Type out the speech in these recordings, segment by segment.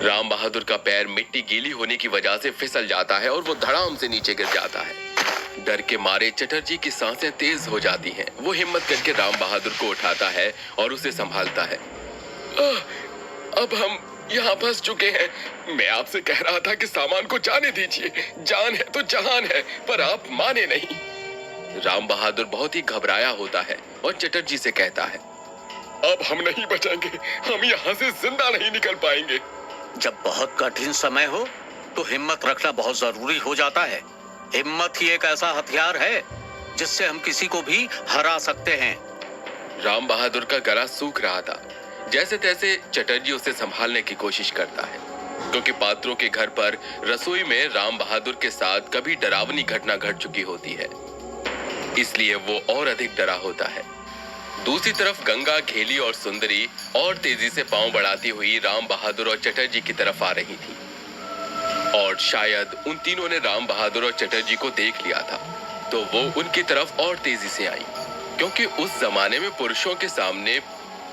राम बहादुर का पैर मिट्टी गीली होने की वजह से फिसल जाता है और वो धड़ाम से नीचे गिर जाता है। डर के मारे चटर्जी की सांसें तेज हो जाती हैं। वो हिम्मत करके राम बहादुर को उठाता है और उसे संभालता है। अब हम यहाँ फंस चुके हैं। मैं आपसे कह रहा था कि सामान को जाने दीजिए। जान है तो जहान है, पर आप माने नहीं। राम बहादुर बहुत ही घबराया होता है और चटर्जी से कहता है, अब हम नहीं बचेंगे। हम यहाँ से जिंदा नहीं निकल पाएंगे। जब बहुत कठिन समय हो तो हिम्मत रखना बहुत जरूरी हो जाता है। हिम्मत ही एक ऐसा हथियार है जिससे हम किसी को भी हरा सकते हैं। राम बहादुर का गला सूख रहा था। जैसे तैसे चटर्जी उसे संभालने की कोशिश करता है, क्योंकि पात्रों के घर पर रसोई में राम बहादुर के साथ कभी डरावनी घटना घट चुकी होती है, इसलिए वो और अधिक डरा होता है। दूसरी तरफ गंगा, घेली और सुंदरी और तेजी से पांव बढ़ाती हुई राम बहादुर और चटर्जी की तरफ आ रही थी, और शायद उन तीनों ने राम बहादुर और चटर्जी को देख लिया था, तो वो उनकी तरफ और तेजी से आई, क्योंकि उस जमाने में पुरुषों के सामने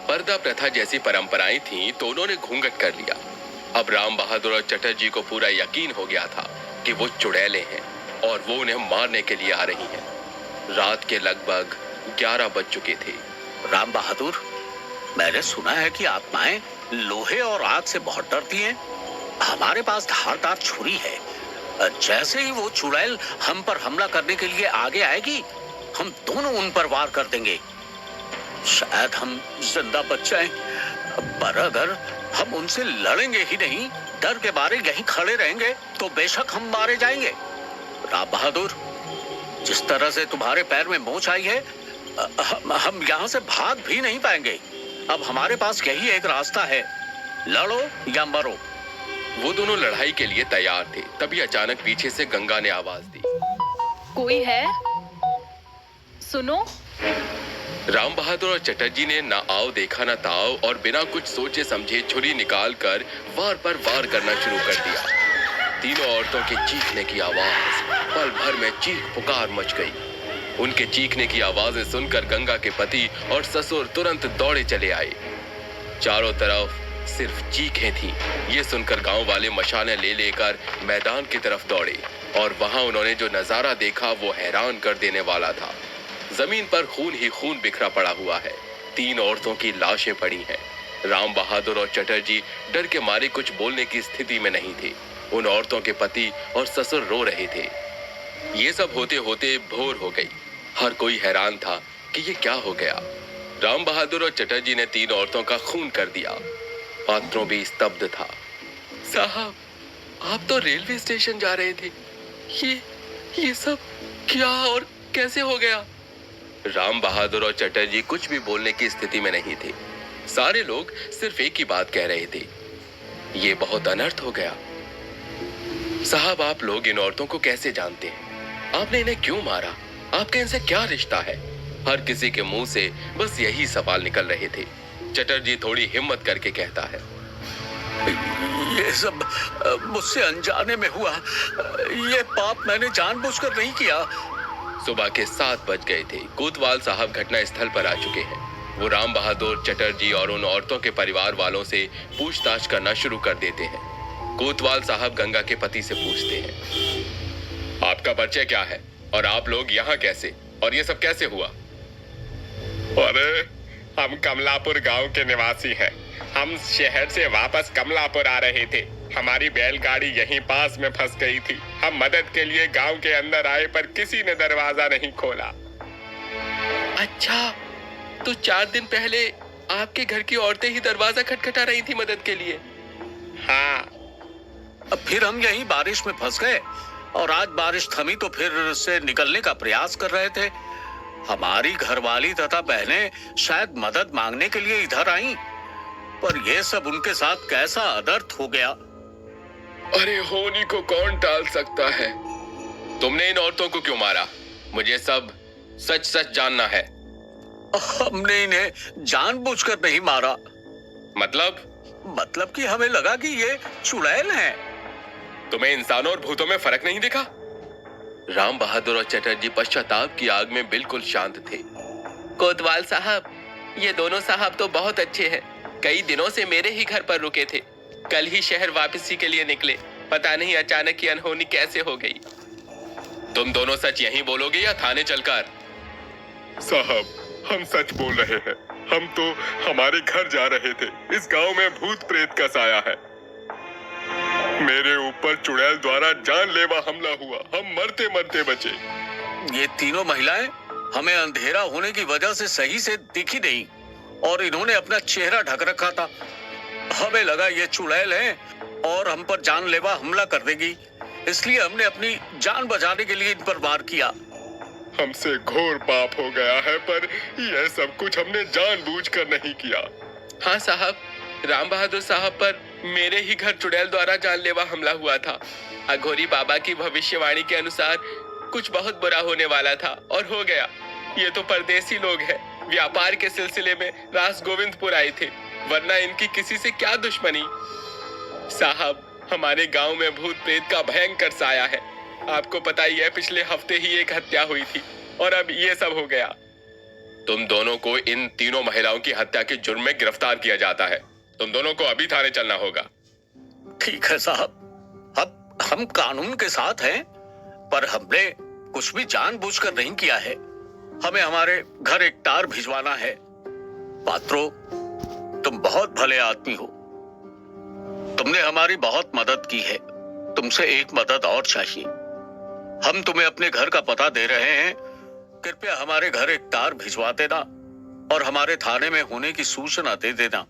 पर्दा प्रथा जैसी परंपराएं थीं, तो उन्होंने घूंघट कर लिया। अब राम बहादुर और चटर्जी को पूरा यकीन हो गया था कि वो चुड़ैलें हैं और वो उन्हें मारने के लिए आ रही हैं। रात के लगभग 11 बज चुके थे। राम बहादुर, मैंने सुना है कि आत्माएं लोहे और आग से बहुत डरती हैं। हमारे पास धारदार छुरी है। जैसे ही वो चुड़ैल हम पर हमला करने के लिए आगे आएगी, हम दोनों उन पर वार कर देंगे। शायद हम जिंदा बच जाएं, पर अगर हम उनसे लड़ेंगे ही नहीं, डर के मारे यहीं खड़े रहेंगे, तो बेशक हम मारे जाएंगे। राम बहादुर, जिस तरह से तुम्हारे पैर में मोच आई है, हम यहाँ से भाग भी नहीं पाएंगे। अब हमारे पास यही एक रास्ता है, लड़ो या मरो। वो दोनों लड़ाई के लिए तैयार थे। तभी अचानक पीछे से गंगा ने आवाज दी, कोई है? सुनो। राम बहादुर और चटर्जी ने ना आओ देखा ना ताओ और बिना कुछ सोचे समझे छुरी निकालकर वार पर वार करना शुरू कर दिया। तीनों औरतों के चीखने की आवाज पल भर में चीख पुकार मच गई। उनके चीखने की आवाजें सुनकर गंगा के पति और ससुर तुरंत दौड़े चले आए। चारों तरफ सिर्फ चीखें थीं। ये सुनकर गांव वाले मशालें ले लेकर मैदान की तरफ दौड़े, और वहां उन्होंने जो नजारा देखा वो हैरान कर देने वाला था। जमीन पर खून ही खून बिखरा पड़ा हुआ है। 3 औरतों की लाशें पड़ी हैं। राम बहादुर और चटर्जी डर के मारे कुछ बोलने की स्थिति में नहीं थे। उन औरतों के पति और ससुर रो रहे थे। ये सब होते होते भोर हो गई। हर कोई हैरान था कि ये क्या हो गया। राम बहादुर और चटर्जी ने 3 औरतों का खून कर दिया। पात्रों भी स्तब्ध था। साहब, आप तो रेलवे स्टेशन जा रहे थे। ये सब क्या और कैसे हो गया? राम बहादुर और चटर्जी कुछ भी बोलने की स्थिति में नहीं थे। सारे लोग सिर्फ एक ही बात कह रहे थे, ये बहुत अनर्थ हो गया। साहब, आप लोग इन औरतों को कैसे जानते हैं? आपने इन्हें क्यों मारा? आपका इनसे क्या रिश्ता है? हर किसी के मुंह से बस यही सवाल निकल रहे थे। चटर्जी थोड़ी हिम्मत करके कहता है, ये सब मुझसे अनजाने में हुआ। ये पाप मैंने जानबूझकर नहीं किया। सुबह के 7 बज गए थे। कोतवाल साहब घटना स्थल पर आ चुके हैं। वो राम बहादुर, चटर्जी और उन औरतों के परिवार वालों से पूछताछ करना शुरू कर देते हैं। कोतवाल साहब गंगा के पति से पूछते हैं, आपका परिचय क्या है और आप लोग यहाँ कैसे, और ये सब कैसे हुआ? अरे, हम कमलापुर गांव के निवासी हैं। हम शहर से वापस कमलापुर आ रहे थे। हमारी बैलगाड़ी यहीं पास में फंस गई थी। हम मदद के लिए गांव के अंदर आए, पर किसी ने दरवाजा नहीं खोला। अच्छा, तो 4 दिन पहले आपके घर की औरतें ही दरवाजा खटखटा रही थी मदद के लिए? हाँ। अब फिर हम यहीं बारिश में फंस गए, और आज बारिश थमी तो फिर से निकलने का प्रयास कर रहे थे। हमारी घरवाली तथा बहनें शायद मदद मांगने के लिए इधर आईं, पर यह सब उनके साथ कैसा अनर्थ हो गया। अरे, होनी को कौन टाल सकता है? तुमने इन औरतों को क्यों मारा? मुझे सब सच सच जानना है। हमने इन्हें जानबूझकर नहीं मारा। मतलब कि हमें लगा कि ये चुड़ैल हैं। तुम्हें इंसानों और भूतों में फर्क नहीं दिखा? राम बहादुर और चटर्जी पश्चाताप की आग में बिल्कुल शांत थे। कोतवाल साहब, ये दोनों साहब तो बहुत अच्छे हैं। कई दिनों से मेरे ही घर पर रुके थे। कल ही शहर वापसी के लिए निकले। पता नहीं अचानक ये अनहोनी कैसे हो गई। तुम दोनों सच यहीं बोलोगे या थाने चलकर? साहब, हम सच बोल रहे हैं। हम तो हमारे घर जा रहे थे। इस गांव में भूत प्रेत का साया है। मेरे ऊपर चुड़ैल द्वारा जानलेवा हमला हुआ। हम मरते मरते बचे। ये तीनों महिलाएं हमें अंधेरा होने की वजह से सही से दिखी नहीं और इन्होंने अपना चेहरा ढक रखा था। हमें लगा ये चुड़ैल है और हम पर जानलेवा हमला कर देगी, इसलिए हमने अपनी जान बचाने के लिए इन पर वार किया। हमसे घोर पाप हो गया है, पर यह सब कुछ हमने जानबूझकर नहीं किया। हाँ साहब, राम बहादुर साहब पर मेरे ही घर चुड़ैल द्वारा जानलेवा हमला हुआ था। अघोरी बाबा की भविष्यवाणी के अनुसार कुछ बहुत बुरा होने वाला था और हो गया। ये तो परदेसी लोग हैं, व्यापार के सिलसिले में रास गोविंदपुर आए थे, वरना इनकी किसी से क्या दुश्मनी। साहब, हमारे गांव में भूत प्रेत का भयंकर साया है। आपको पता ही है, पिछले हफ्ते ही एक हत्या हुई थी और अब ये सब हो गया। तुम दोनों को इन तीनों महिलाओं की हत्या के जुर्म में गिरफ्तार किया जाता है। तुम दोनों को अभी थाने चलना होगा। ठीक है साहब, अब हम कानून के साथ हैं, पर हमने कुछ भी जानबूझकर नहीं किया है। हमें हमारे घर एक तार भिजवाना है। पात्रो, तुम बहुत भले आदमी हो। तुमने हमारी बहुत मदद की है। तुमसे एक मदद और चाहिए। हम तुम्हें अपने घर का पता दे रहे हैं। कृपया हमारे घर एक तार भिजवा देना और हमारे थाने में होने की सूचना दे देना।